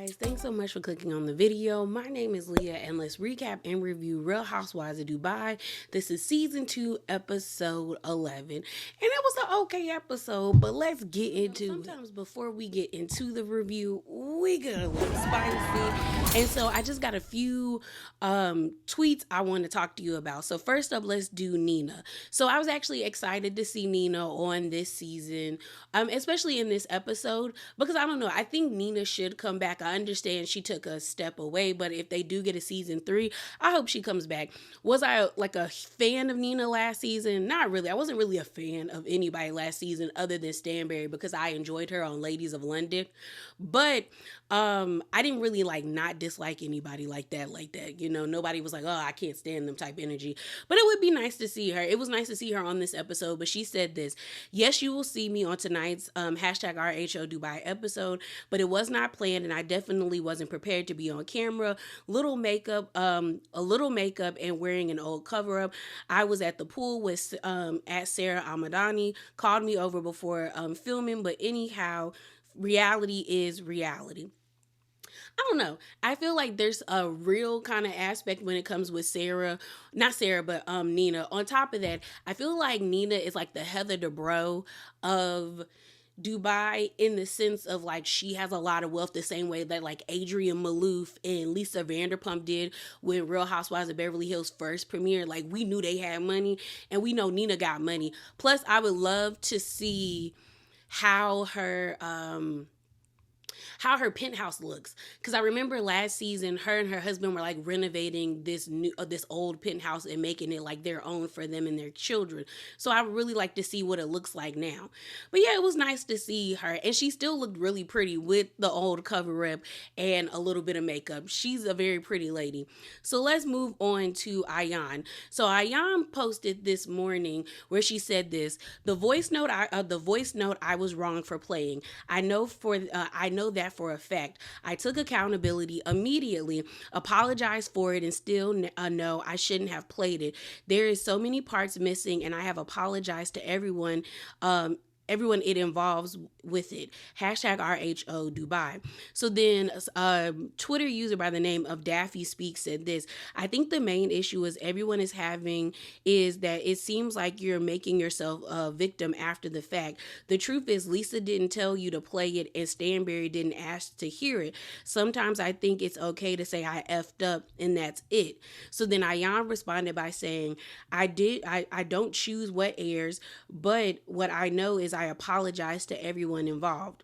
Guys, thanks so much for clicking on the video. My name is Leah and let's recap and review Real Housewives of Dubai. This is season 2, episode 11. And it was an okay episode, but let's get into sometimes before we get into the review, we get a little spicy. And so I just got a few tweets I want to talk to you about. So first up, let's do Nina. So I was actually excited to see Nina on this season, especially in this episode, because I don't know, I think Nina should come back. I understand she took a step away, but if they do get a season 3, I hope she comes back. Was I like a fan of Nina last season? Not really. I wasn't really a fan of anybody last season other than Stanberry because I enjoyed her on Ladies of London. But I didn't really not dislike anybody like that. You know, nobody was like, oh, I can't stand them type energy. But it would be nice to see her. It was nice to see her on this episode. But she said this: yes, you will see me on tonight's hashtag RHODubai episode, but it was not planned and I definitely wasn't prepared to be on camera. A little makeup and wearing an old cover up. I was at the pool with at Sarah Almadani, called me over before filming, but anyhow, reality is reality. I don't know. I feel like there's a real kind of aspect when it comes with Nina. On top of that, I feel like Nina is like the Heather Dubrow of Dubai, in the sense of she has a lot of wealth, the same way that Adrienne Maloof and Lisa Vanderpump did when Real Housewives of Beverly Hills first premiered. We knew they had money, and we know Nina got money. Plus, I would love to see how her penthouse looks, because I remember last season her and her husband were renovating this old penthouse and making it their own for them and their children. So I would really like to see what it looks like now. But yeah, it was nice to see her, and she still looked really pretty with the old cover up and a little bit of makeup. She's a very pretty lady. So let's move on to Ayan. So Ayan posted this morning where she said this: the voice note I was wrong for playing. I know that for a fact. I took accountability immediately, apologized for it, and still know I shouldn't have played it. There is so many parts missing, and I have apologized to everyone it involves with it. Hashtag RHO Dubai. So then a Twitter user by the name of Daffy Speaks said this: I think the main issue everyone is having is that it seems like you're making yourself a victim after the fact. The truth is Lisa didn't tell you to play it and Stanberry didn't ask to hear it. Sometimes I think it's okay to say I effed up and that's it. So then Ayan responded by saying, I don't choose what airs, but what I know is I apologize to everyone involved.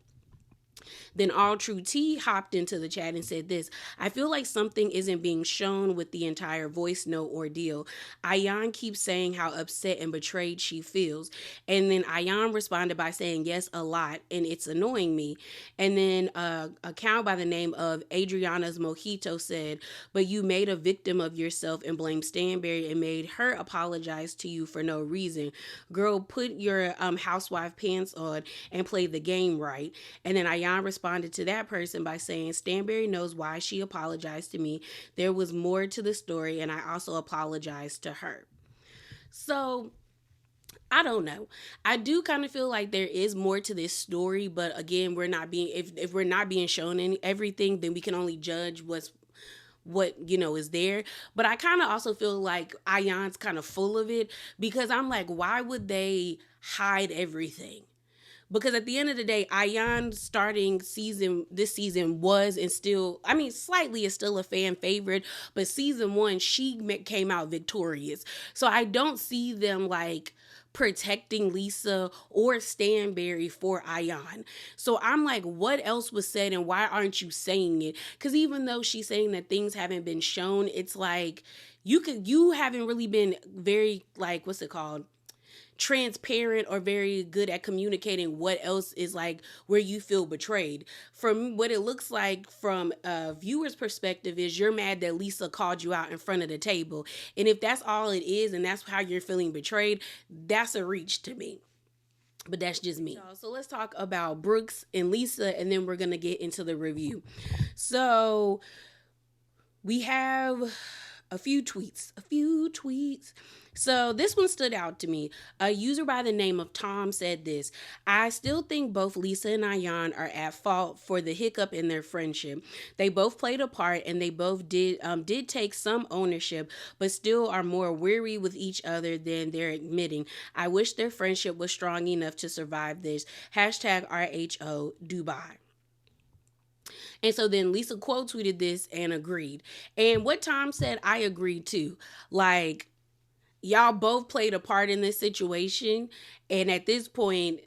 Then All True T hopped into the chat and said this: I feel like something isn't being shown with the entire voice note ordeal. Ayan keeps saying how upset and betrayed she feels. And then Ayan responded by saying, yes, a lot, and it's annoying me. And then a account by the name of Adriana's Mojito said, but you made a victim of yourself and blamed Stanberry and made her apologize to you for no reason. Girl, put your housewife pants on and play the game right. And then Ayan responded to that person by saying, Stanberry knows why she apologized to me. There was more to the story, and I also apologized to her. So I don't know. I do kind of feel like there is more to this story, but again, if we're not being shown everything, then we can only judge what is there. But I kind of also feel like Ayan's kind of full of it, because I'm like, why would they hide everything? Because at the end of the day, Ayan starting this season was and still, slightly is still a fan favorite, but season 1, she came out victorious. So I don't see them protecting Lisa or Stanberry for Ayan. So I'm like, what else was said and why aren't you saying it? Because even though she's saying that things haven't been shown, it's like you haven't really been very transparent or very good at communicating what else is where you feel betrayed. From what it looks like from a viewer's perspective is you're mad that Lisa called you out in front of the table. And if that's all it is and that's how you're feeling betrayed, that's a reach to me. But that's just me. So let's talk about Brooks and Lisa, and then we're going to get into the review. So we have a few tweets. So this one stood out to me. A user by the name of Tom said this: I still think both Lisa and Ayan are at fault for the hiccup in their friendship. They both played a part and they both did take some ownership, but still are more weary with each other than they're admitting. I wish their friendship was strong enough to survive this. Hashtag RHO Dubai. And so then Lisa quote tweeted this and agreed. And what Tom said, I agreed too. Like, y'all both played a part in this situation. And at this point,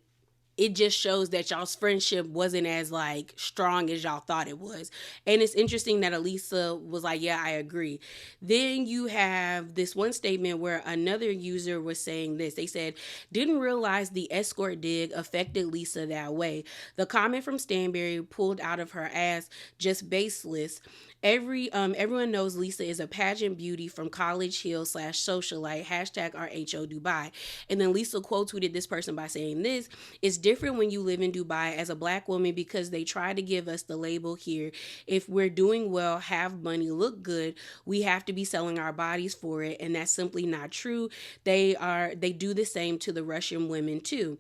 it just shows that y'all's friendship wasn't as like strong as y'all thought it was. And it's interesting that Elisa was like, yeah, I agree. Then you have this one statement where another user was saying this. They said, didn't realize the escort dig affected Lisa that way. The comment from Stanberry pulled out of her ass, just baseless. Everyone knows Lisa is a pageant beauty from College Hill / socialite, hashtag RHO Dubai. And then Lisa quote tweeted this person by saying this: it's different when you live in Dubai as a black woman because they try to give us the label here. If we're doing well, have money, look good, we have to be selling our bodies for it. And that's simply not true. They do the same to the Russian women too.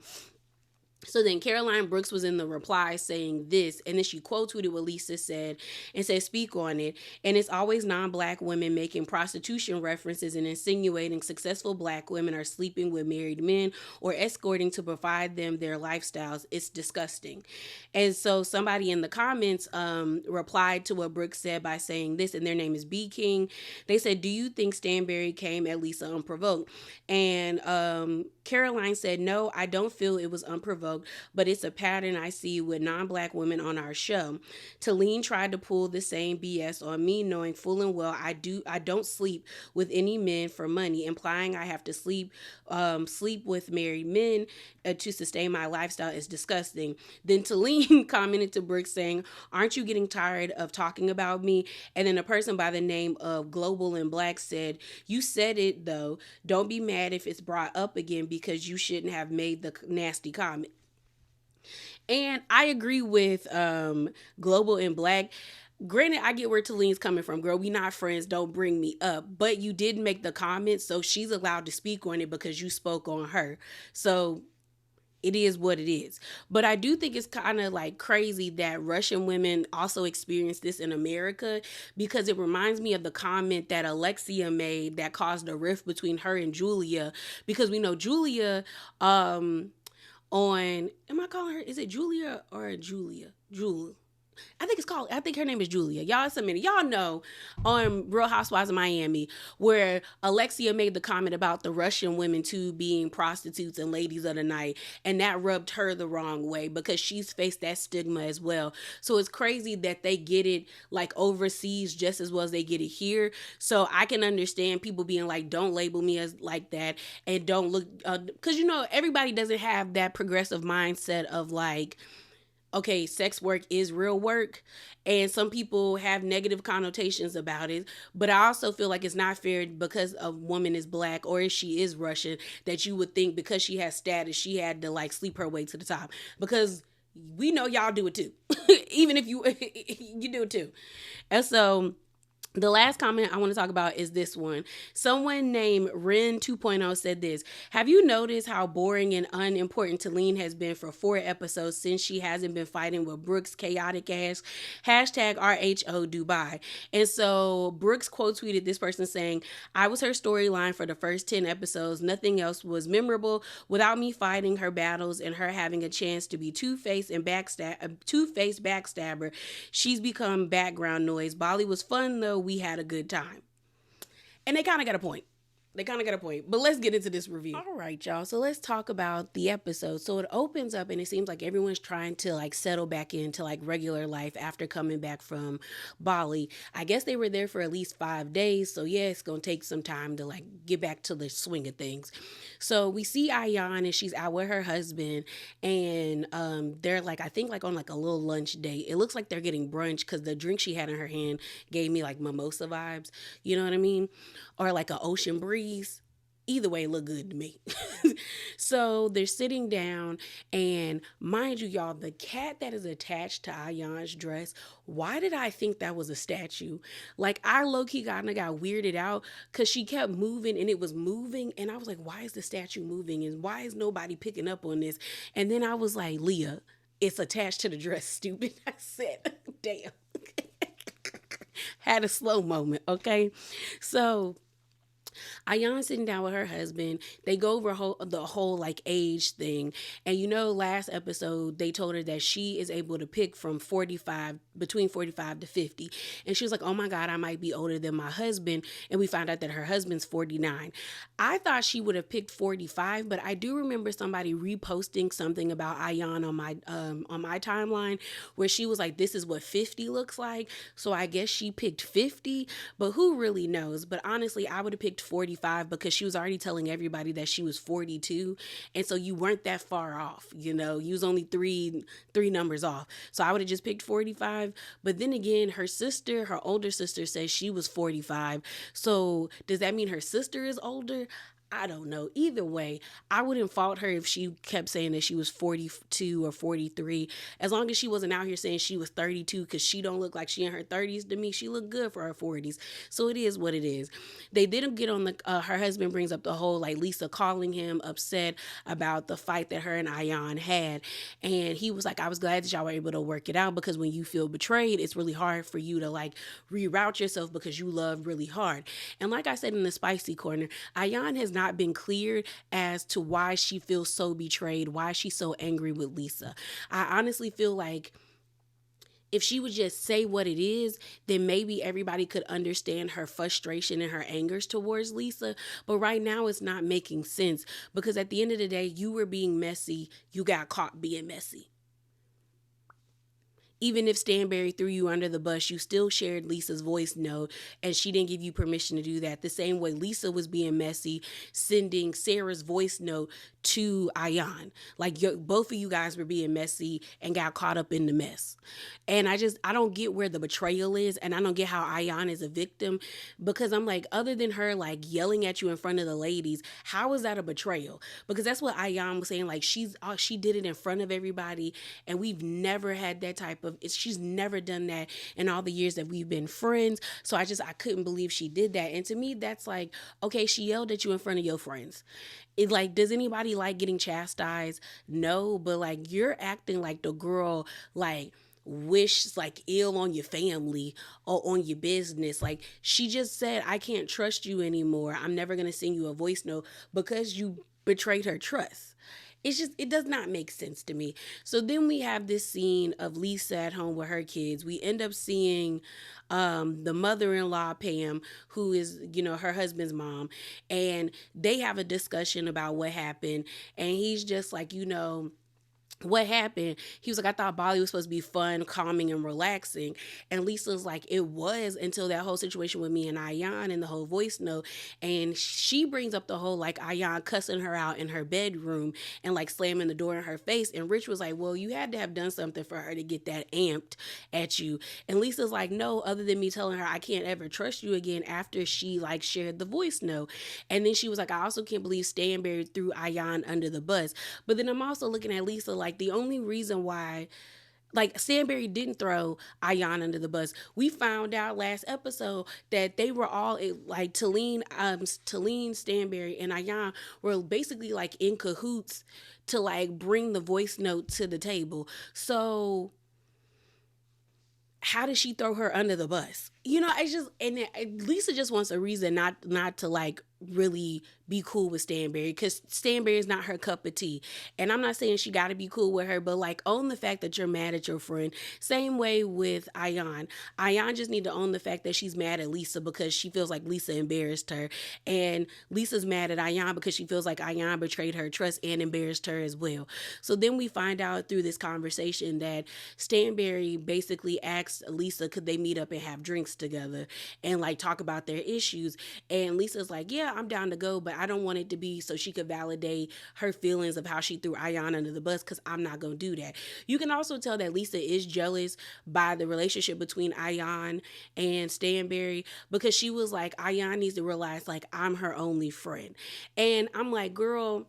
So then Caroline Brooks was in the reply saying this, and then she quote tweeted what Lisa said and said, speak on it. And it's always non-black women making prostitution references and insinuating successful black women are sleeping with married men or escorting to provide them their lifestyles. It's disgusting. And so somebody in the comments replied to what Brooks said by saying this, and their name is B King. They said, do you think Stanberry came at Lisa unprovoked? And Caroline said, no, I don't feel it was unprovoked, but it's a pattern I see with non-black women on our show. Talene tried to pull the same BS on me, knowing full and well I don't sleep with any men for money, implying I have to sleep with married men to sustain my lifestyle is disgusting. Then Talene commented to Brooks saying, aren't you getting tired of talking about me? And then a person by the name of Global and Black said, you said it though. Don't be mad if it's brought up again because you shouldn't have made the nasty comment. And I agree with Global and Black. Granted, I get where Talene's coming from. Girl, we not friends. Don't bring me up. But you did make the comment, so she's allowed to speak on it because you spoke on her. So it is what it is. But I do think it's kind of like crazy that Russian women also experience this in America, because it reminds me of the comment that Alexia made that caused a rift between her and Julia, because we know Julia am I calling her, is it Julia or Julia? I think her name is Julia. Y'all, it's a minute. Y'all know on Real Housewives of Miami where Alexia made the comment about the Russian women too being prostitutes and ladies of the night. And that rubbed her the wrong way because she's faced that stigma as well. So it's crazy that they get it like overseas just as well as they get it here. So I can understand people being like, don't label me as like that and don't look, because everybody doesn't have that progressive mindset of like, okay, sex work is real work, and some people have negative connotations about it, but I also feel like it's not fair because a woman is black or if she is Russian that you would think because she has status she had to like sleep her way to the top, because we know y'all do it too. Even if you do it too. And so the last comment I want to talk about is this one. Someone named Ren 2.0 said this: have you noticed how boring and unimportant Talene has been for 4 episodes since she hasn't been fighting with Brooks' chaotic ass? Hashtag RHO Dubai. And so Brooks quote tweeted this person saying, I was her storyline for the first 10 episodes. Nothing else was memorable without me fighting her battles and her having a chance to be two-faced backstabber. She's become background noise. Bali was fun though. We had a good time. And they kind of got a point. But let's get into this review. All right, y'all. So let's talk about the episode. So it opens up and it seems like everyone's trying to like settle back into like regular life after coming back from Bali. I guess they were there for at least 5 days. So yeah, it's going to take some time to like get back to the swing of things. So we see Ayan and she's out with her husband and they're like, I think like on like a little lunch date. It looks like they're getting brunch because the drink she had in her hand gave me like mimosa vibes. You know what I mean? Or like an ocean breeze. Either way, look good to me. So they're sitting down, and mind you, y'all, the cat that is attached to Ayan's dress, why did I think that was a statue? Like, I low-key kind of got weirded out because she kept moving and it was moving, and I was like, why is the statue moving, and why is nobody picking up on this? And then I was like, Leah, it's attached to the dress, stupid. I said, damn. Had a slow moment, okay? So Ayan sitting down with her husband. They go over the whole like age thing. And last episode, they told her that she is able to pick from 45, between 45 to 50. And she was like, oh my God, I might be older than my husband. And we found out that her husband's 49. I thought she would have picked 45, but I do remember somebody reposting something about Ayan on my timeline where she was like, this is what 50 looks like. So I guess she picked 50, but who really knows? But honestly, I would have picked 45 because she was already telling everybody that she was 42. And so you weren't that far off, you was only three numbers off. So I would have just picked 45. But then again, her older sister says she was 45. So does that mean her sister is older? I don't know. Either way, I wouldn't fault her if she kept saying that she was 42 or 43. As long as she wasn't out here saying she was 32, because she don't look like she in her 30s to me. She looked good for her 40s. So it is what it is. They didn't get on her husband brings up the whole like Lisa calling him upset about the fight that her and Ayan had. And he was like, I was glad that y'all were able to work it out, because when you feel betrayed, it's really hard for you to like reroute yourself because you love really hard. And like I said in the spicy corner, Ayan has not been cleared as to why she feels so betrayed, why she's so angry with Lisa. I honestly feel like if she would just say what it is, then maybe everybody could understand her frustration and her angers towards Lisa. But right now, it's not making sense, because at the end of the day, you were being messy. You got caught being messy. Even if Stanberry threw you under the bus, you still shared Lisa's voice note, and she didn't give you permission to do that. The same way Lisa was being messy, sending Sarah's voice note to Ayan. Like, both of you guys were being messy and got caught up in the mess. And I don't get where the betrayal is, and I don't get how Ayan is a victim, because I'm like, other than her like yelling at you in front of the ladies, how is that a betrayal? Because that's what Ayan was saying. Like, she did it in front of everybody, and we've never had that type of. She's never done that in all the years that we've been friends. So I couldn't believe she did that. And to me, that's like, okay, she yelled at you in front of your friends. It like, does anybody like getting chastised? No, but like, you're acting like the girl like wish like ill on your family or on your business. Like, she just said, I can't trust you anymore. I'm never gonna send you a voice note because you betrayed her trust. It does not make sense to me. So then we have this scene of Lisa at home with her kids. We end up seeing the mother-in-law, Pam, who is, her husband's mom. And they have a discussion about what happened. And he's just like, what happened? He was like, I thought Bali was supposed to be fun, calming, and relaxing. And Lisa's like, it was, until that whole situation with me and Ayan and the whole voice note. And she brings up the whole like Ayan cussing her out in her bedroom and like slamming the door in her face. And Rich was like, well, you had to have done something for her to get that amped at you. And Lisa's like, no, other than me telling her I can't ever trust you again after she like shared the voice note. And then she was like, I also can't believe Stanberry threw Ayan under the bus. But then I'm also looking at Lisa like, the only reason why like Stanberry didn't throw Ayan under the bus. We found out last episode that they were all like Talene, Stanberry, and Ayan were basically like in cahoots to like bring the voice note to the table. So how did she throw her under the bus? Lisa just wants a reason not to like really be cool with Stanberry, because Stanberry is not her cup of tea. And I'm not saying she got to be cool with her, but like, own the fact that you're mad at your friend. Same way with Ayan. Ayan just need to own the fact that she's mad at Lisa because she feels like Lisa embarrassed her, and Lisa's mad at Ayan because she feels like Ayan betrayed her trust and embarrassed her as well. So then we find out through this conversation that Stanberry basically asked Lisa, could they meet up and have drinks together and like talk about their issues? And Lisa's like, yeah, I'm down to go, but I don't want it to be so she could validate her feelings of how she threw Ayan under the bus, because I'm not going to do that. You can also tell that Lisa is jealous by the relationship between Ayan and Stanberry, because she was like, Ayan needs to realize, like, I'm her only friend. And I'm like, girl,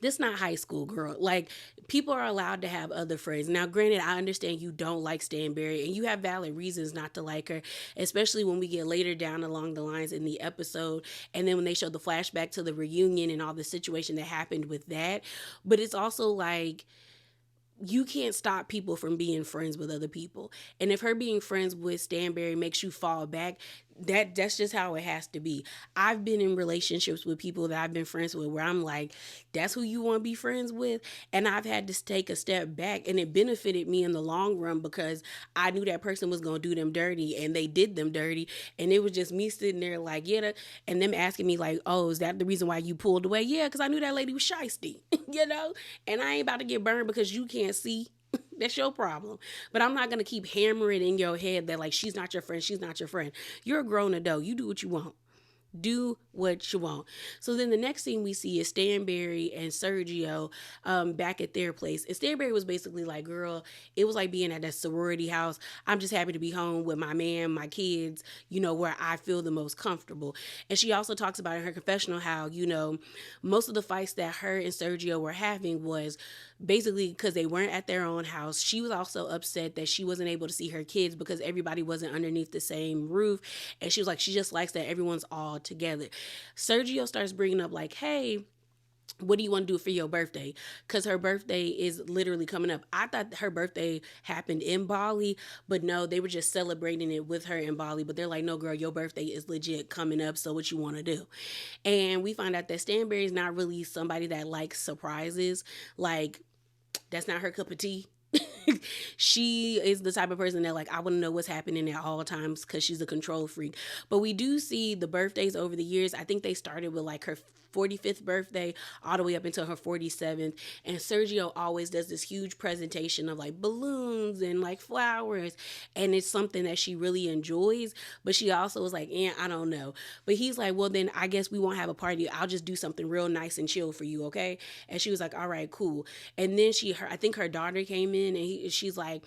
this not high school, girl. Like, people are allowed to have other friends. Now, granted, I understand you don't like Stanberry and you have valid reasons not to like her, especially when we get later down along the lines in the episode, and then when they show the flashback to the reunion and all the situation that happened with that. But it's also like, you can't stop people from being friends with other people. And if her being friends with Stanberry makes you fall back, that's just how it has to be. I've been in relationships with people that I've been friends with where I'm like, that's who you want to be friends with. And I've had to take a step back, and it benefited me in the long run because I knew that person was going to do them dirty, and they did them dirty. And it was just me sitting there like, yeah, and them asking me like, oh, is that the reason why you pulled away? Yeah, because I knew that lady was shiesty, you know? And I ain't about to get burned because you can't see. That's your problem. But I'm not going to keep hammering in your head that, like, she's not your friend. She's not your friend. You're a grown adult. You do what you want. Do what you want. So then the next thing we see is Stanberry and Sergio back at their place. And Stanberry was basically like, girl, it was like being at that sorority house. I'm just happy to be home with my man, my kids, you know, where I feel the most comfortable. And she also talks about in her confessional how, you know, most of the fights that her and Sergio were having was basically because they weren't at their own house. She was also upset that she wasn't able to see her kids because everybody wasn't underneath the same roof. And she was like, she just likes that everyone's all together. Sergio starts bringing up like, hey, what do you want to do for your birthday? Because her birthday is literally coming up. I thought her birthday happened in Bali, but no, they were just celebrating it with her in Bali. But they're like, no, girl, your birthday is legit coming up. So what you want to do? And we find out that Stanberry is not really somebody that likes surprises. Like, that's not her cup of tea. She is the type of person that, like, I want to know what's happening at all times because she's a control freak. But we do see the birthdays over the years. I think they started with like her 45th birthday all the way up until her 47th. And Sergio always does this huge presentation of like balloons and like flowers. And it's something that she really enjoys. But she also was like, I don't know. But he's like, well, then I guess we won't have a party. I'll just do something real nice and chill for you, okay? And she was like, all right, cool. And then I think her daughter came in, and she's like,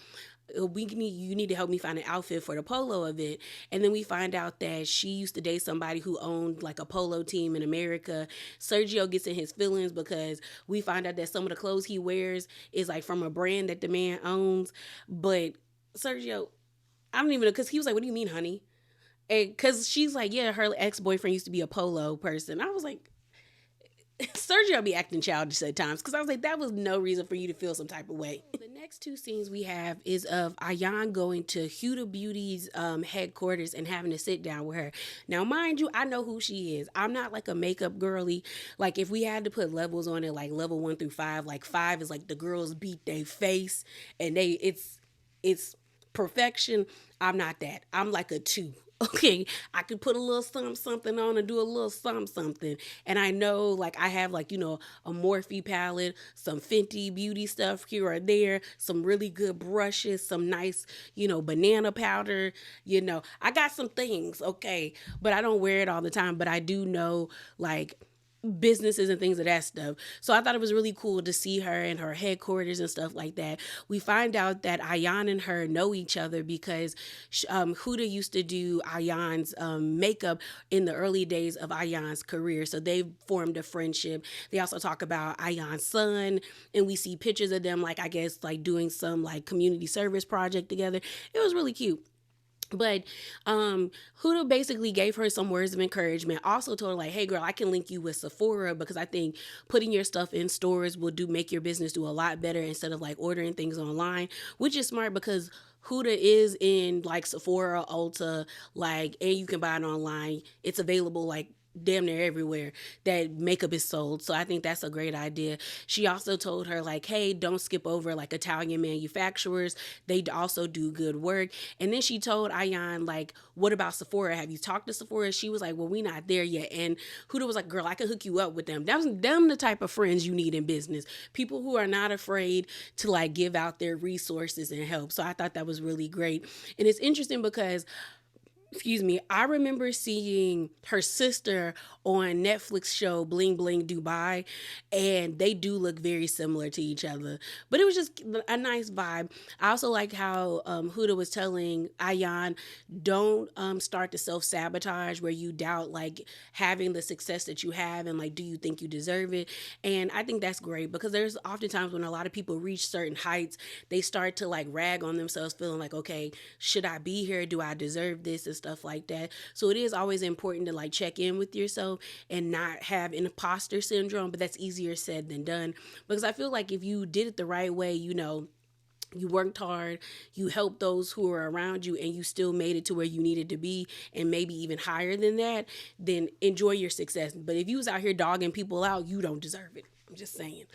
you need to help me find an outfit for the polo event. And then we find out that she used to date somebody who owned like a polo team in America. Sergio gets in his feelings because we find out that some of the clothes he wears is like from a brand that the man owns. But Sergio, I don't even know, because he was like, what do you mean, honey? And because she's like, yeah, her ex-boyfriend used to be a polo person. I was like, Sergio be acting childish at times, because I was like, that was no reason for you to feel some type of way. The next two scenes we have is of Ayan going to Huda Beauty's headquarters and having to sit down with her. Now, mind you, I know who she is. I'm not like a makeup girly. Like, if we had to put levels on it, like level 1 through 5, like 5 is like the girls beat their face and it's perfection. I'm not that. I'm like a 2. Okay, I could put a little something on and do a little something. And I know, like, I have, like, you know, a Morphe palette, some Fenty Beauty stuff here or there, some really good brushes, some nice, you know, banana powder, you know. I got some things, okay, but I don't wear it all the time. But I do know, like, businesses and things of that stuff. So I thought it was really cool to see her in her headquarters and stuff like that. We find out that Ayan and her know each other because Huda used to do Ayan's makeup in the early days of Ayan's career. So they formed a friendship. They also talk about Ayan's son, and we see pictures of them, like, I guess, like doing some like community service project together. It was really cute. But Huda basically gave her some words of encouragement. Also told her, like, hey girl, I can link you with Sephora, because I think putting your stuff in stores will make your business do a lot better instead of like ordering things online, which is smart because Huda is in like Sephora, Ulta, like, and you can buy it online. It's available like damn near everywhere that makeup is sold. So I think that's a great idea. She also told her, like, hey, don't skip over like Italian manufacturers. They also do good work. And then she told Ayan, like, what about Sephora? Have you talked to Sephora? She was like, well, we not there yet. And Huda was like, girl, I can hook you up with them. That was them, the type of friends you need in business. People who are not afraid to like give out their resources and help. So I thought that was really great. And it's interesting because excuse me, I remember seeing her sister on Netflix show Bling Bling Dubai, and they do look very similar to each other. But it was just a nice vibe. I also like how Huda was telling Ayan, don't start to self sabotage where you doubt like having the success that you have and like, do you think you deserve it? And I think that's great because there's oftentimes when a lot of people reach certain heights, they start to like rag on themselves, feeling like, okay, should I be here? Do I deserve this? And stuff like that. So it is always important to like check in with yourself and not have imposter syndrome, but that's easier said than done because I feel like if you did it the right way, you worked hard, you helped those who are around you, and you still made it to where you needed to be, and maybe even higher than that, then enjoy your success. But if you was out here dogging people out, you don't deserve it. I'm just saying.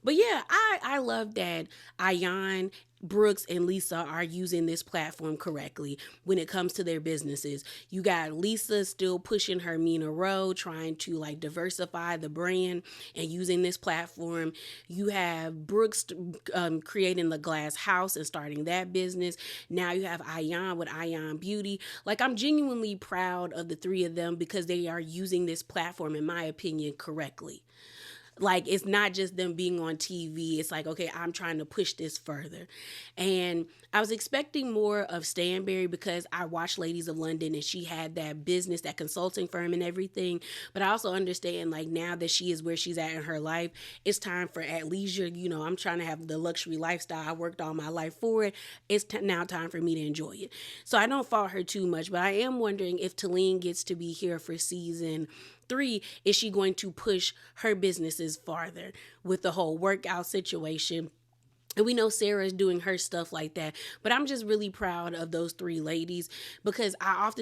But yeah, I love that Ayan, Brooks, and Lisa are using this platform correctly when it comes to their businesses. You got Lisa still pushing her Mina Row, trying to like diversify the brand and using this platform. You have Brooks creating the glass house and starting that business. Now you have Ayan with Ayan Beauty. Like, I'm genuinely proud of the three of them because they are using this platform, in my opinion, correctly. Like, it's not just them being on TV. It's like, okay, I'm trying to push this further. And I was expecting more of Stanberry because I watched Ladies of London and she had that business, that consulting firm and everything. But I also understand, like, now that she is where she's at in her life, it's time for at leisure. I'm trying to have the luxury lifestyle. I worked all my life for it. It's now time for me to enjoy it. So I don't fault her too much, but I am wondering if Talene gets to be here for season 3, is she going to push her businesses farther with the whole workout situation? And we know Sarah's doing her stuff like that. But I'm just really proud of those three ladies because I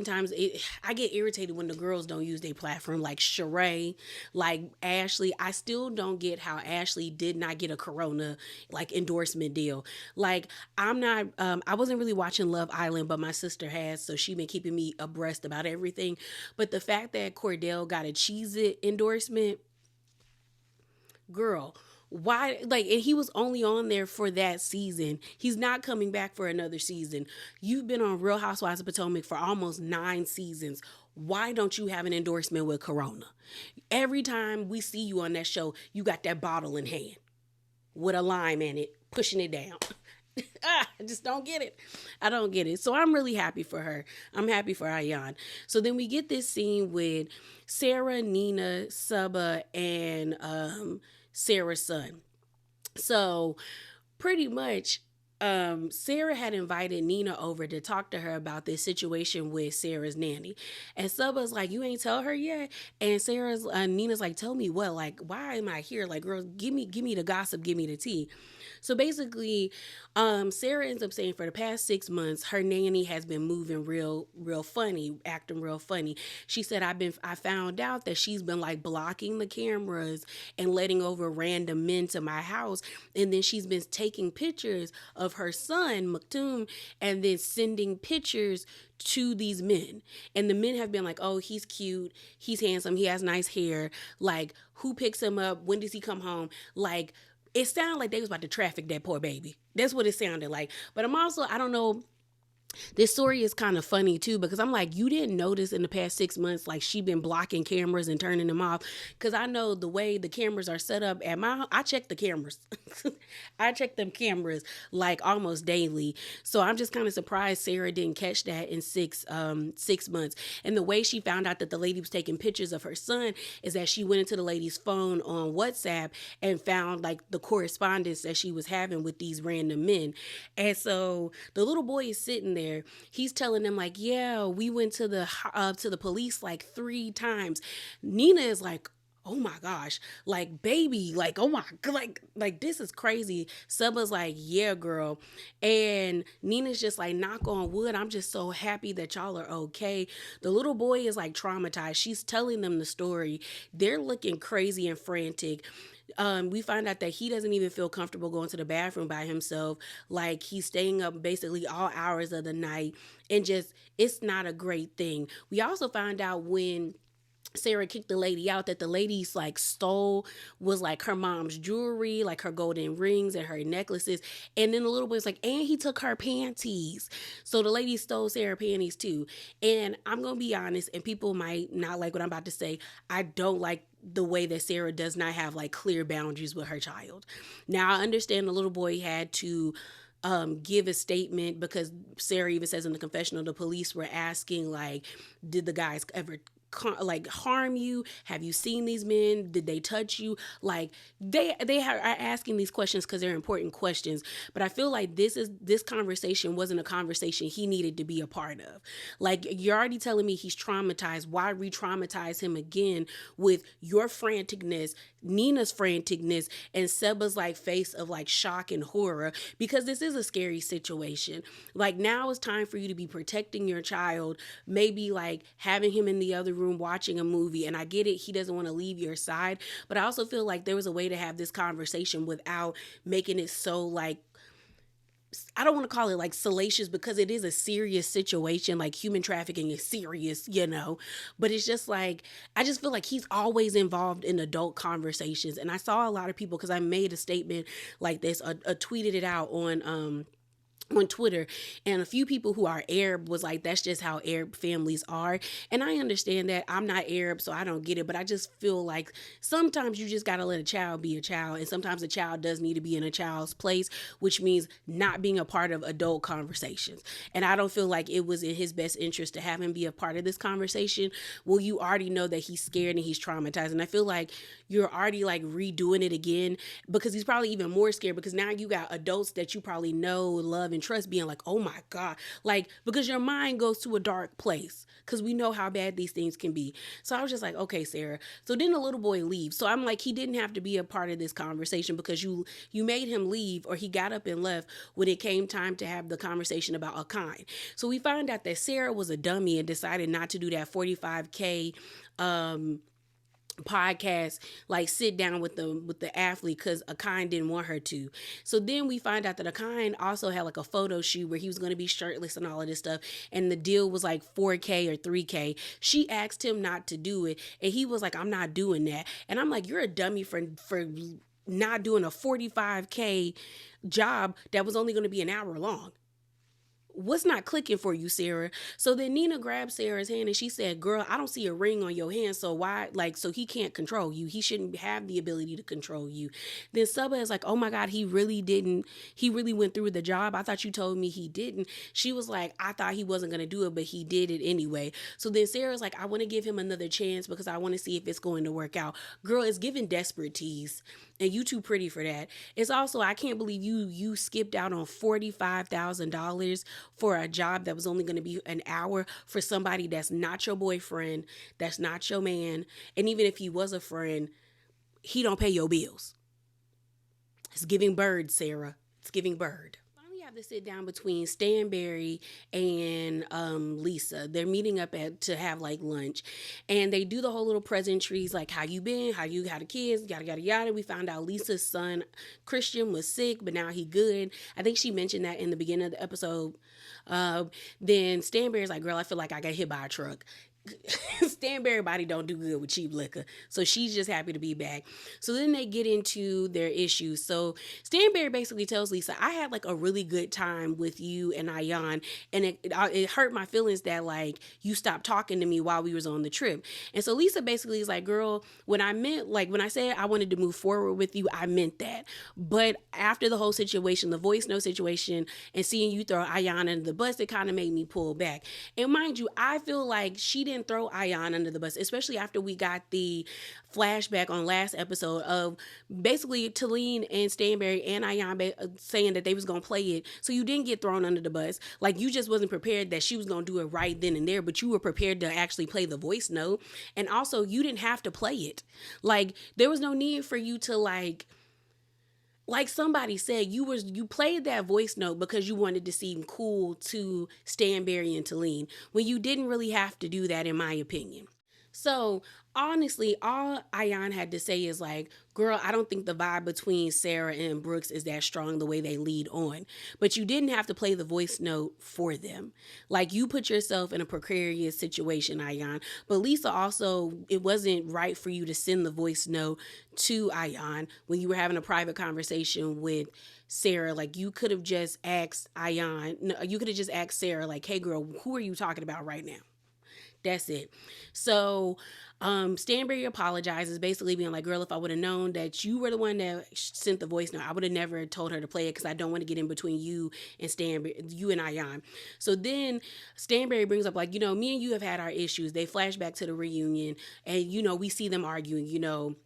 get irritated when the girls don't use their platform, like Sheree, like Ashley. I still don't get how Ashley did not get a Corona like endorsement deal. Like, I wasn't really watching Love Island, but my sister has, so she been keeping me abreast about everything. But the fact that Cordell got a Cheez-It endorsement, girl, why? Like, and he was only on there for that season. He's not coming back for another season. You've been on Real Housewives of Potomac for almost 9 seasons. Why don't you have an endorsement with Corona? Every time we see you on that show, you got that bottle in hand with a lime in it, pushing it down. I just don't get it. I don't get it. So I'm really happy for her. I'm happy for Ayan. So then we get this scene with Sarah, Nina, Saba, and Sarah's son. So pretty much Sarah had invited Nina over to talk to her about this situation with Sarah's nanny. And Saba's like, you ain't tell her yet? And Nina's like, tell me what? Like, why am I here? Like, girl, give me the gossip, give me the tea. So basically, Sarah ends up saying for the past 6 months, her nanny has been moving real funny, acting real funny. She said, I found out that she's been like blocking the cameras and letting over random men to my house. And then she's been taking pictures of her son, Maktoum, and then sending pictures to these men. And the men have been like, oh, he's cute, he's handsome, he has nice hair. Like, who picks him up? When does he come home? Like, it sounded like they was about to traffic that poor baby. That's what it sounded like. But I don't know, this story is kind of funny too because I'm like, you didn't notice in the past 6 months like she been blocking cameras and turning them off? Because I know the way the cameras are set up at my home, I check the cameras. I check them cameras like almost daily. So I'm just kind of surprised Sarah didn't catch that in 6 months. And the way she found out that the lady was taking pictures of her son is that she went into the lady's phone on WhatsApp and found like the correspondence that she was having with these random men. And so the little boy is sitting there. He's telling them like, yeah, we went to the police like 3 times. Nina is like, oh my gosh, like, baby, like, oh my, like this is crazy. Saba's like, yeah, girl. And Nina's just like, knock on wood, I'm just so happy that y'all are okay. The little boy is like traumatized. She's telling them the story. They're looking crazy and frantic. We find out that he doesn't even feel comfortable going to the bathroom by himself. Like, he's staying up basically all hours of the night, and just, it's not a great thing. We also find out when Sarah kicked the lady out, that the ladies like stole was like her mom's jewelry, like her golden rings and her necklaces. And then the little boy's like, and he took her panties. So the lady stole Sarah panties too. And I'm gonna be honest, and people might not like what I'm about to say. I don't like the way that Sarah does not have like clear boundaries with her child. Now I understand the little boy had to give a statement, because Sarah even says in the confessional the police were asking like, did the guys ever like harm you? Have you seen these men? Did they touch you? Like are asking these questions because they're important questions. But I feel like this conversation wasn't a conversation he needed to be a part of. Like, you're already telling me he's traumatized. Why re-traumatize him again with your franticness, Nina's franticness, and Seba's like face of like shock and horror? Because this is a scary situation. Like, now it's time for you to be protecting your child, maybe like having him in the other room watching a movie. And I get it, he doesn't want to leave your side, but I also feel like there was a way to have this conversation without making it so like, I don't want to call it like salacious, because it is a serious situation. Like, human trafficking is serious, but it's just like, I just feel like he's always involved in adult conversations. And I saw a lot of people, because I made a statement like this, tweeted it out on Twitter, and a few people who are Arab was like, that's just how Arab families are. And I understand that. I'm not Arab, so I don't get it, but I just feel like sometimes you just got to let a child be a child, and sometimes a child does need to be in a child's place, which means not being a part of adult conversations. And I don't feel like it was in his best interest to have him be a part of this conversation. Well, you already know that he's scared and he's traumatized, and I feel like you're already like redoing it again, because he's probably even more scared, because now you got adults that you probably know, love, and trust being like, oh my God, like, because your mind goes to a dark place, because we know how bad these things can be. So I was just like, okay, Sarah. So then the little boy leaves. So I'm like, he didn't have to be a part of this conversation, because you made him leave, or he got up and left when it came time to have the conversation about Akai. So we find out that Sarah was a dummy and decided not to do that 45K podcast, like sit down with the athlete, because Akine didn't want her to. So then we find out that Akine also had like a photo shoot where he was going to be shirtless and all of this stuff, and the deal was like 4K or 3K. She asked him not to do it, and he was like, I'm not doing that. And I'm like, you're a dummy for not doing a 45K job that was only going to be an hour long. What's not clicking for you, Sarah? So then Nina grabbed Sarah's hand and she said, girl, I don't see a ring on your hand. So why, like, so he can't control you. He shouldn't have the ability to control you. Then Saba is like, oh my God, he really went through the job. I thought you told me he didn't. She was like, I thought he wasn't going to do it, but he did it anyway. So then Sarah's like, I want to give him another chance because I want to see if it's going to work out. Girl, it's giving desperate tease. And you too pretty for that. It's also, I can't believe you skipped out on $45,000 for a job that was only going to be an hour for somebody that's not your boyfriend, that's not your man. And even if he was a friend, he don't pay your bills. It's giving bird, Sarah. It's giving bird. Finally have to sit down between Stanberry and Lisa. They're meeting up to have like lunch, and they do the whole little pleasantries like, how you been, how the kids, yada yada yada. We found out Lisa's son Christian was sick, but now he good. I think she mentioned that in the beginning of the episode. Then Stanberry's like, girl, I feel like I got hit by a truck. Stanberry body don't do good with cheap liquor, so she's just happy to be back. So then they get into their issues. So Stanberry basically tells Lisa, I had like a really good time with you and Ayan, and it hurt my feelings that like you stopped talking to me while we was on the trip. And so Lisa basically is like, girl, when I said I wanted to move forward with you, I meant that. But after the whole situation, the voice note situation, and seeing you throw Ayan under the bus, it kind of made me pull back. And mind you, I feel like she didn't throw Ayan under the bus, especially after we got the flashback on last episode of basically Talene and Stanberry and Ayan saying that they was going to play it. So you didn't get thrown under the bus. Like, you just wasn't prepared that she was going to do it right then and there, but you were prepared to actually play the voice note. And also, you didn't have to play it. Like, there was no need for you to like somebody said, you played that voice note because you wanted to seem cool to Stanberry and Talene, when you didn't really have to do that, in my opinion. So honestly, all Ayan had to say is like, girl, I don't think the vibe between Sarah and Brooks is that strong the way they lead on. But you didn't have to play the voice note for them. Like you put yourself in a precarious situation, Ayan. But Lisa also, it wasn't right for you to send the voice note to Ayan when you were having a private conversation with Sarah. Like you could have just asked Ayan, no, you could have just asked Sarah, like, hey girl, who are you talking about right now? That's it. So, Stanberry apologizes, basically being like, girl, if I would have known that you were the one that sent the voice note, I would have never told her to play it because I don't want to get in between you and Stanberry, you and Ayan. So then Stanberry brings up, like, me and you have had our issues. They flash back to the reunion and, we see them arguing,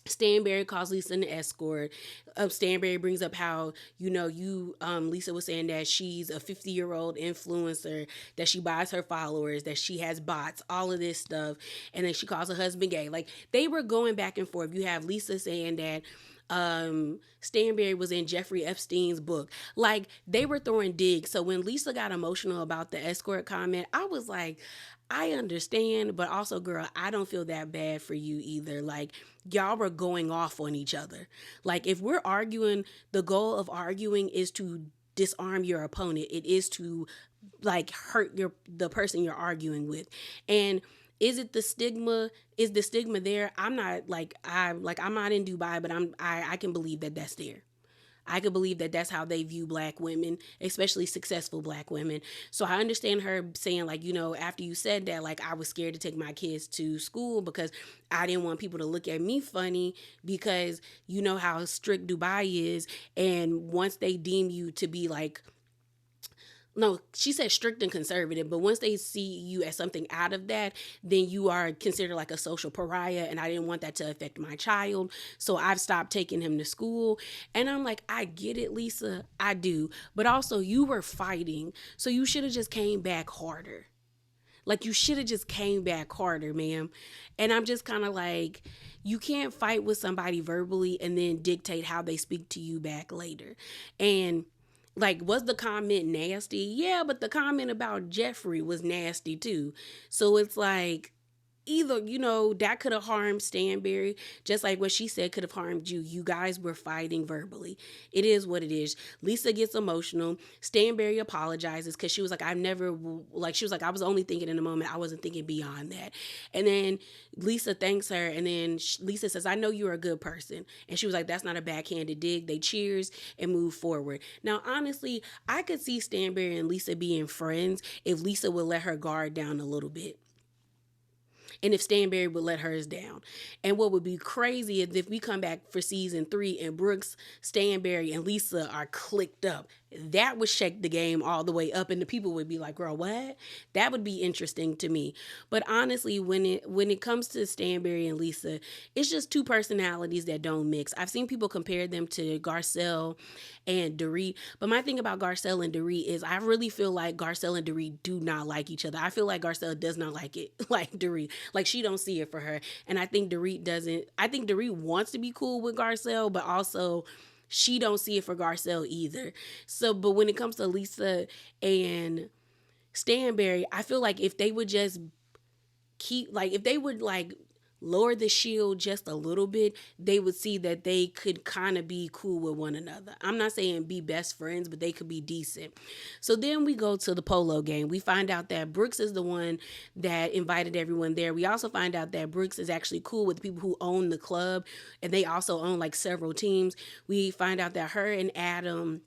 Stanberry calls Lisa an escort. Stanberry brings up how, Lisa was saying that she's a 50-year-old influencer, that she buys her followers, that she has bots, all of this stuff. And then she calls her husband gay. Like, they were going back and forth. You have Lisa saying that Stanberry was in Jeffrey Epstein's book. Like, they were throwing digs. So when Lisa got emotional about the escort comment, I was like, I understand, but also, girl, I don't feel that bad for you either. Like, y'all were going off on each other. Like, if we're arguing, the goal of arguing is to disarm your opponent. It is to like hurt the person you're arguing with. And is it the stigma? Is the stigma there? I'm not like I'm not in Dubai, but I can believe that that's there. I could believe that that's how they view black women, especially successful black women. So I understand her saying, like, after you said that, like, I was scared to take my kids to school because I didn't want people to look at me funny because you know how strict Dubai is. And once they deem you to be like, no, she said strict and conservative, but once they see you as something out of that, then you are considered like a social pariah. And I didn't want that to affect my child. So I've stopped taking him to school. And I'm like, I get it, Lisa. I do. But also, you were fighting. So you should have just came back harder. Like, you should have just came back harder, ma'am. And I'm just kind of like, you can't fight with somebody verbally and then dictate how they speak to you back later. And like, was the comment nasty? Yeah, but the comment about Jeffrey was nasty too. So it's like, either, that could have harmed Stanberry, just like what she said could have harmed you. You guys were fighting verbally. It is what it is. Lisa gets emotional. Stanberry apologizes because she was like, I was only thinking in the moment. I wasn't thinking beyond that. And then Lisa thanks her. And then Lisa says, I know you're a good person. And she was like, that's not a backhanded dig. They cheers and move forward. Now, honestly, I could see Stanberry and Lisa being friends if Lisa would let her guard down a little bit. And if Stanberry would let hers down. And what would be crazy is if we come back for season 3 and Brooks, Stanberry, and Lisa are clicked up. That would shake the game all the way up and the people would be like, girl, what? That would be interesting to me. But honestly, when it comes to Stanberry and Lisa, it's just two personalities that don't mix. I've seen people compare them to Garcelle and Dorit. But my thing about Garcelle and Dorit is I really feel like Garcelle and Dorit do not like each other. I feel like Garcelle does not like it like Dorit. Like, she don't see it for her. And I think Dorit doesn't. I think Dorit wants to be cool with Garcelle, but also she don't see it for Garcelle either. So, but when it comes to Lisa and Stanberry, I feel like if they would just if they would like lower the shield just a little bit, they would see that they could kind of be cool with one another. I'm not saying be best friends, but they could be decent. So then we go to the polo game. We find out that Brooks is the one that invited everyone there. We also find out that Brooks is actually cool with the people who own the club, and they also own like several teams. We find out that her and Adam,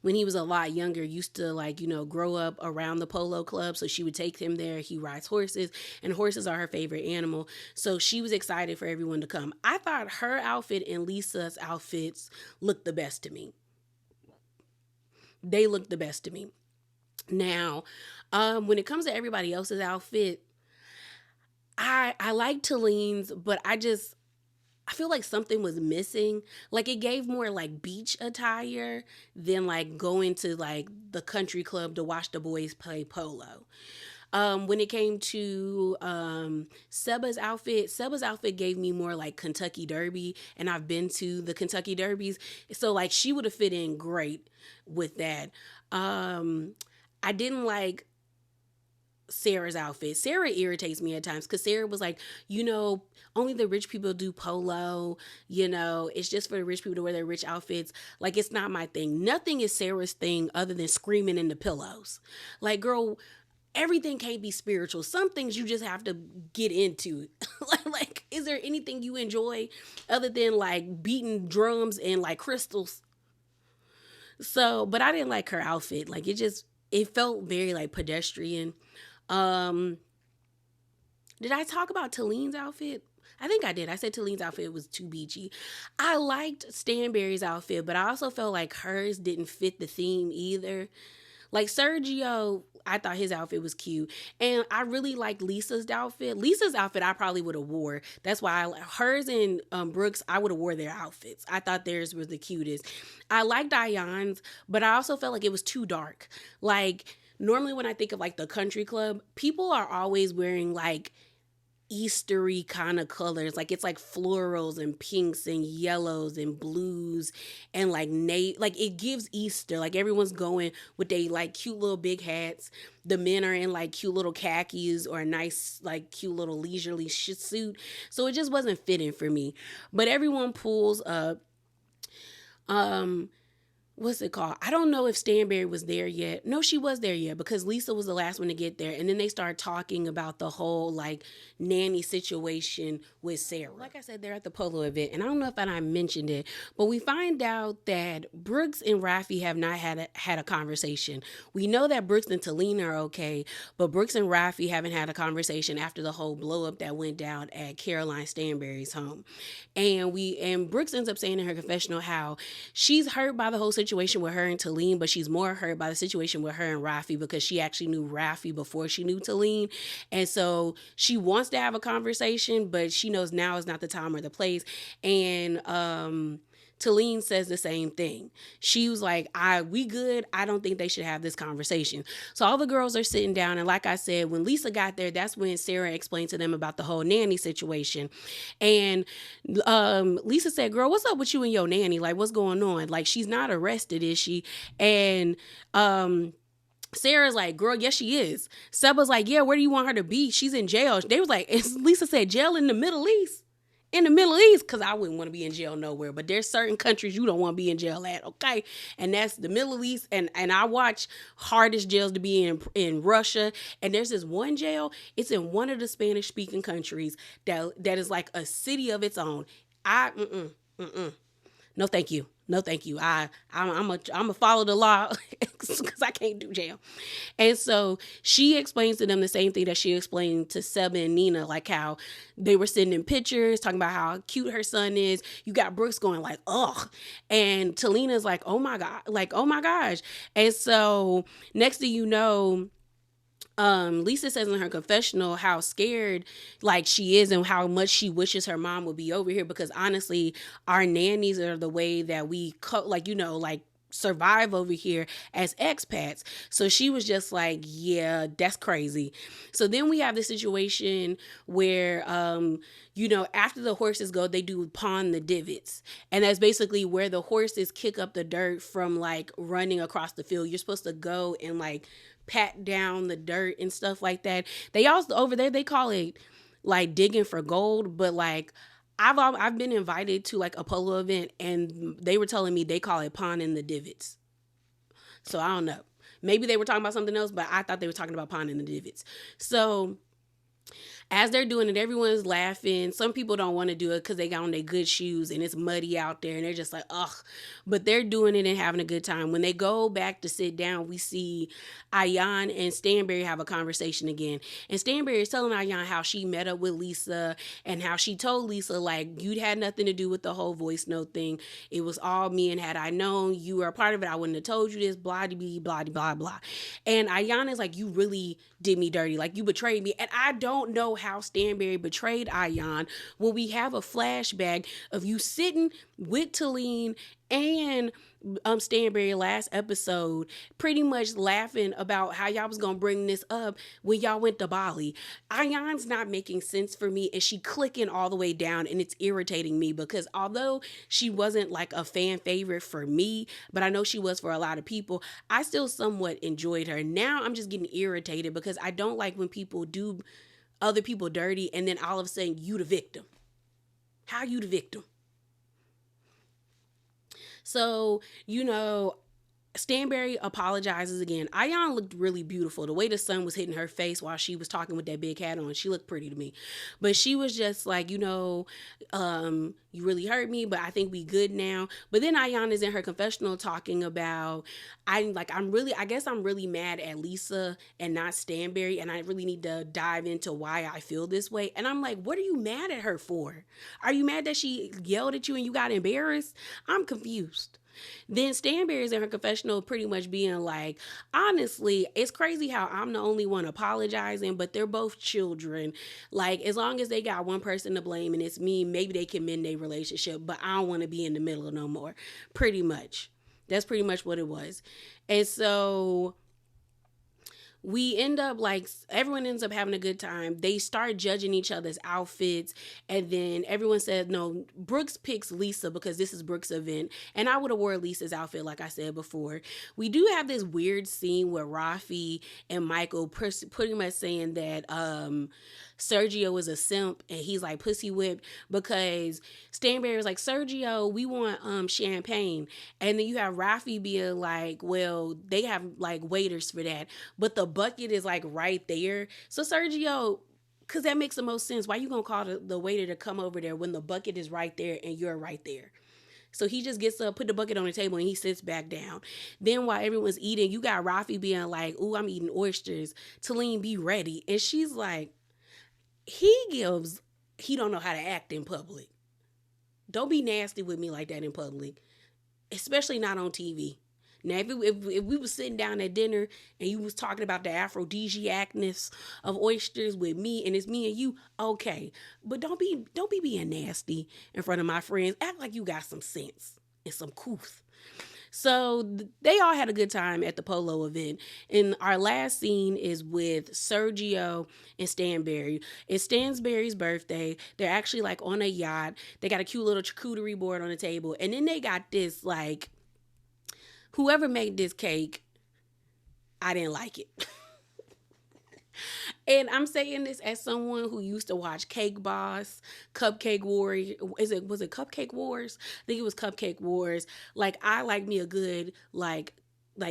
when he was a lot younger, used to grow up around the polo club. So she would take him there. He rides horses, and horses are her favorite animal. So she was excited for everyone to come. I thought her outfit and Lisa's outfits looked the best to me. They looked the best to me. Now, when it comes to everybody else's outfit, I like Talene's, but I feel like something was missing. Like, it gave more like beach attire than like going to like the country club to watch the boys play polo. When it came to Seba's outfit gave me more like Kentucky Derby, and I've been to the Kentucky Derbies, so like she would have fit in great with that. I didn't like Sarah's outfit. Sarah irritates me at times because Sarah was like, only the rich people do polo. It's just for the rich people to wear their rich outfits. Like, it's not my thing. Nothing is Sarah's thing other than screaming into pillows. Like, girl, everything can't be spiritual. Some things you just have to get into. Like, is there anything you enjoy other than like beating drums and like crystals? So, but I didn't like her outfit. Like, it felt very like pedestrian. Um, did I talk about Talene's outfit? I think I did. I said Talene's outfit was too beachy. I liked Stanberry's outfit, but I also felt like hers didn't fit the theme either. Like Sergio, I thought his outfit was cute. And I really liked Lisa's outfit. Lisa's outfit I probably would have wore. That's why hers and Brooks, I would have wore their outfits. I thought theirs was the cutest. I liked Diane's, but I also felt like it was too dark. Like, normally when I think of like the country club, people are always wearing like Eastery kind of colors. Like, it's like florals and pinks and yellows and blues and like like it gives Easter. Like, everyone's going with they like cute little big hats. The men are in like cute little khakis or a nice like cute little leisurely suit. So it just wasn't fitting for me. But everyone pulls up. What's it called? I don't know if Stanberry was there yet. No, she was there yet because Lisa was the last one to get there. And then they start talking about the whole like nanny situation with Sarah. Like I said, they're at the polo event. And I don't know if I mentioned it, but we find out that Brooks and Rafi have not had a conversation. We know that Brooks and Talene are okay, but Brooks and Rafi haven't had a conversation after the whole blow up that went down at Caroline Stanberry's home. And Brooks ends up saying in her confessional how she's hurt by the whole situation with her and Talene, but she's more hurt by the situation with her and Rafi because she actually knew Rafi before she knew Talene. And so she wants to have a conversation, but she knows now is not the time or the place. And Talene says the same thing. She was like, we good. I don't think they should have this conversation. So all the girls are sitting down. And like I said, when Lisa got there, that's when Sarah explained to them about the whole nanny situation. And Lisa said, girl, what's up with you and your nanny? Like, what's going on? Like, she's not arrested, is she? And Sarah's like, girl, yes, she is. Seb was like, yeah, where do you want her to be? She's in jail. They was like, Lisa said, jail in the Middle East. In the Middle East, because I wouldn't want to be in jail nowhere, but there's certain countries you don't want to be in jail at, okay? And that's the Middle East, and I watch hardest jails to be in Russia, and there's this one jail, it's in one of the Spanish-speaking countries that is like a city of its own. No, thank you. No, thank you. I'm a follow the law because I can't do jail. And so she explains to them the same thing that she explained to Seba and Nina, like how they were sending pictures, talking about how cute her son is. You got Brooks going like, ugh. And Talina's like, oh my God, like, oh my gosh. And so next thing you know, Lisa says in her confessional how scared like she is and how much she wishes her mom would be over here because honestly, our nannies are the way that we survive over here as expats. So she was just like, yeah, that's crazy. So then we have the situation where, after the horses go, they do pawn the divots. And that's basically where the horses kick up the dirt from like running across the field. You're supposed to go and like pat down the dirt and stuff like that. They also over there, they call it like digging for gold, but like I've been invited to like a polo event and they were telling me they call it pawning the divots. So I don't know. Maybe they were talking about something else, but I thought they were talking about pawning the divots. So as they're doing it, everyone's laughing. Some people don't want to do it because they got on their good shoes and it's muddy out there and they're just like, ugh. But they're doing it and having a good time. When they go back to sit down, we see Ayan and Stanberry have a conversation again. And Stanberry is telling Ayan how she met up with Lisa and how she told Lisa, like, you'd had nothing to do with the whole voice note thing. It was all me, and had I known you were a part of it, I wouldn't have told you this, blah, blah, blah, blah. And Ayan is like, you really did me dirty. Like, you betrayed me. And I don't know how Stanberry betrayed Ayan when we have a flashback of you sitting with Talene And Stanberry last episode pretty much laughing about how y'all was gonna bring this up when y'all went to Bali. Ayan's not making sense for me, and she clicking all the way down, and it's irritating me because although she wasn't like a fan favorite for me, but I know she was for a lot of people, I still somewhat enjoyed her. Now I'm just getting irritated because I don't like when people do other people dirty and then all of a sudden you the victim. How you the victim? So, Stanberry apologizes again. Ayan looked really beautiful. The way the sun was hitting her face while she was talking with that big hat on, she looked pretty to me. But she was just like, you really hurt me, but I think we good now. But then Ayan is in her confessional talking about, I guess I'm really mad at Lisa and not Stanberry, and I really need to dive into why I feel this way. And I'm like, what are you mad at her for? Are you mad that she yelled at you and you got embarrassed? I'm confused. Then Stanberry is in her confessional pretty much being like, honestly, it's crazy how I'm the only one apologizing, but they're both children. Like, as long as they got one person to blame and it's me, maybe they can mend their relationship, but I don't want to be in the middle no more. Pretty much. That's pretty much what it was. And so we end up everyone ends up having a good time. They start judging each other's outfits, and then everyone said no. Brooks picks Lisa because this is Brooks' event, and I would have wore Lisa's outfit like I said before. We do have this weird scene where Rafi and Michael pretty much saying that Sergio is a simp and he's like pussy whipped because Stanberry is like, Sergio, we want champagne, and then you have Rafi being like, well, they have like waiters for that, but the bucket is like right there. So Sergio, because that makes the most sense. Why you gonna call the waiter to come over there when the bucket is right there and you're right there? So he just gets up, put the bucket on the table, and he sits back down. Then while everyone's eating, you got Rafi being like, ooh, I'm eating oysters. Talene, be ready. And she's like, he don't know how to act in public. Don't be nasty with me like that in public, especially not on TV. Now, if we was sitting down at dinner and you was talking about the aphrodisiacness of oysters with me and it's me and you, okay. But don't be being nasty in front of my friends. Act like you got some sense and some couth. So they all had a good time at the polo event. And our last scene is with Sergio and Stanberry. It's Stanberry's birthday. They're actually like on a yacht. They got a cute little charcuterie board on the table. And then they got this like, whoever made this cake, I didn't like it. And I'm saying this as someone who used to watch Cake Boss, Cupcake Warrior. Was it Cupcake Wars? I think it was Cupcake Wars. Like, I like me a good like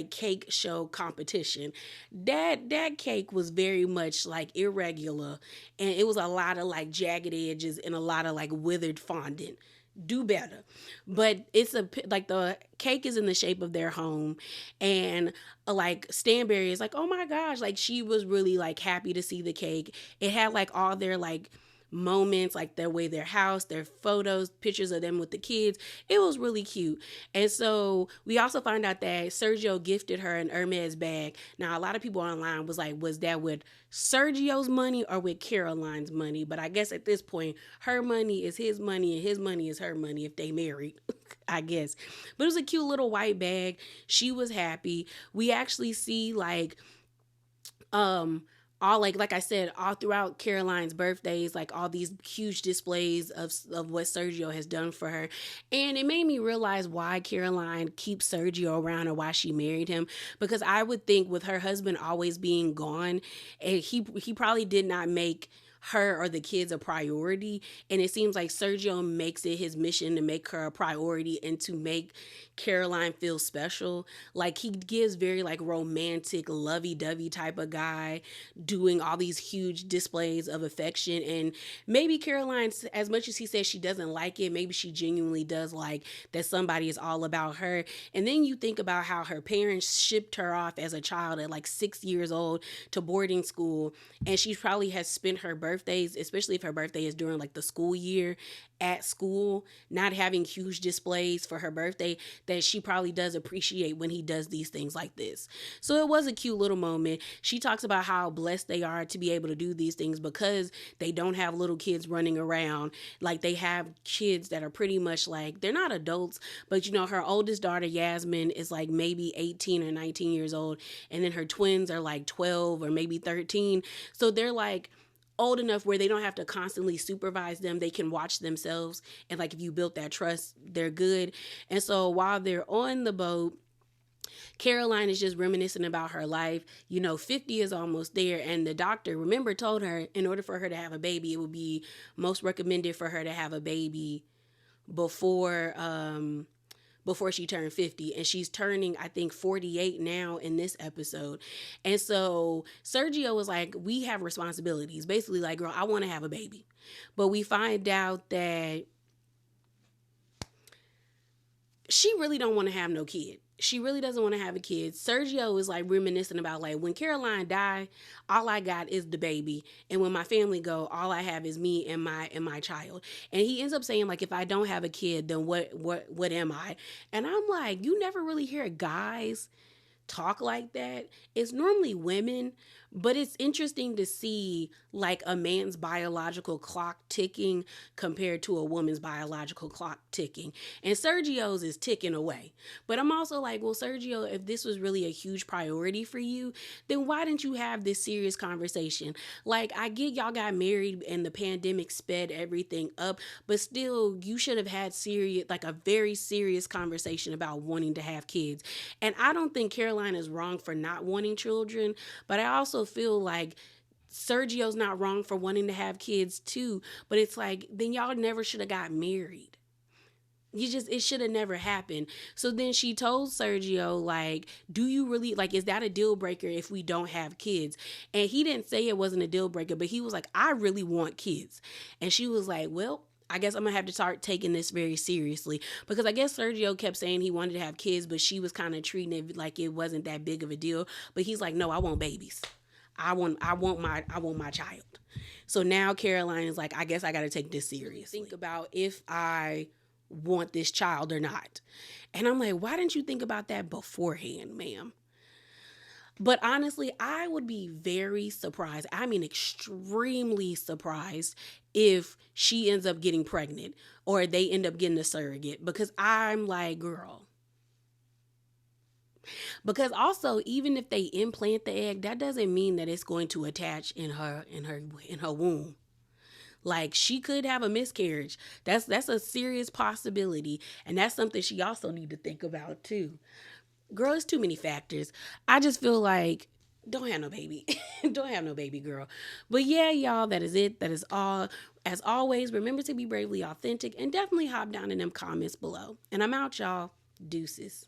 cake show competition. That cake was very much like irregular, and it was a lot of like jagged edges and a lot of like withered fondant. Do better. But it's like the cake is in the shape of their home, and like Stanberry is like, oh my gosh, like she was really like happy to see the cake. It had like all their like moments, like their way, their house, their photos, pictures of them with the kids. It was really cute. And so we also find out that Sergio gifted her an Hermes bag. Now, a lot of people online was like, was that with Sergio's money or with Caroline's money? But I guess at this point, her money is his money and his money is her money if they married, I guess. But it was a cute little white bag. She was happy. We actually see like, all like I said, all throughout Caroline's birthdays, like all these huge displays of what Sergio has done for her. And it made me realize why Caroline keeps Sergio around and why she married him. Because I would think with her husband always being gone, he probably did not make her or the kids a priority, and it seems like Sergio makes it his mission to make her a priority and to make Caroline feel special. Like he gives very like romantic, lovey-dovey type of guy, doing all these huge displays of affection. And maybe Caroline, as much as he says she doesn't like it, maybe she genuinely does like that somebody is all about her. And then you think about how her parents shipped her off as a child at like 6 years old to boarding school, and she probably has spent her birthdays, especially if her birthday is during like the school year at school, not having huge displays for her birthday, that she probably does appreciate when he does these things like this. So it was a cute little moment. She talks about how blessed they are to be able to do these things because they don't have little kids running around. Like they have kids that are pretty much like, they're not adults, but you know, her oldest daughter, Yasmin, is like maybe 18 or 19 years old. And then her twins are like 12 or maybe 13. So they're like old enough where they don't have to constantly supervise them. They can watch themselves. And like if you built that trust, they're good. And so while they're on the boat, Caroline is just reminiscing about her life. You know, 50 is almost there. And the doctor, remember, told her in order for her to have a baby, it would be most recommended for her to have a baby before she turned 50. And she's turning, I think, 48 now in this episode. And so Sergio was like, we have responsibilities. Basically like, girl, I want to have a baby. But we find out that she really don't want to have no kid. She really doesn't want to have a kid. Sergio is like reminiscing about like, when Caroline died, all I got is the baby. And when my family go, all I have is me and my child. And he ends up saying like, if I don't have a kid, then what am I? And I'm like, you never really hear guys talk like that. It's normally women, but it's interesting to see like a man's biological clock ticking compared to a woman's biological clock ticking. And Sergio's is ticking away. But I'm also like, well, Sergio, if this was really a huge priority for you, then why didn't you have this serious conversation? Like, I get y'all got married and the pandemic sped everything up, but still you should have had like a very serious conversation about wanting to have kids. And I don't think Caroline is wrong for not wanting children, but I also feel like Sergio's not wrong for wanting to have kids too. But it's like, then y'all never should have got married. It should have never happened. So then she told Sergio, like, do you really, like, is that a deal breaker if we don't have kids? And he didn't say it wasn't a deal breaker, but he was like, I really want kids. And she was like, well, I guess I'm going to have to start taking this very seriously, because I guess Sergio kept saying he wanted to have kids, but she was kind of treating it like it wasn't that big of a deal. But he's like, no, I want babies. I want my child. So now Caroline is like, I guess I got to take this seriously. Think about if I want this child or not. And I'm like, why didn't you think about that beforehand, ma'am? But honestly, I would be very surprised. I mean, extremely surprised if she ends up getting pregnant or they end up getting a surrogate, because I'm like, girl. Because also, even if they implant the egg, that doesn't mean that it's going to attach in her womb. Like, she could have a miscarriage. That's a serious possibility, and that's something she also need to think about too. Girl, it's too many factors. I just feel like, don't have no baby. Don't have no baby, girl. But yeah, y'all, that is it. That is all. As always, remember to be bravely authentic and definitely hop down in them comments below. And I'm out, y'all. Deuces.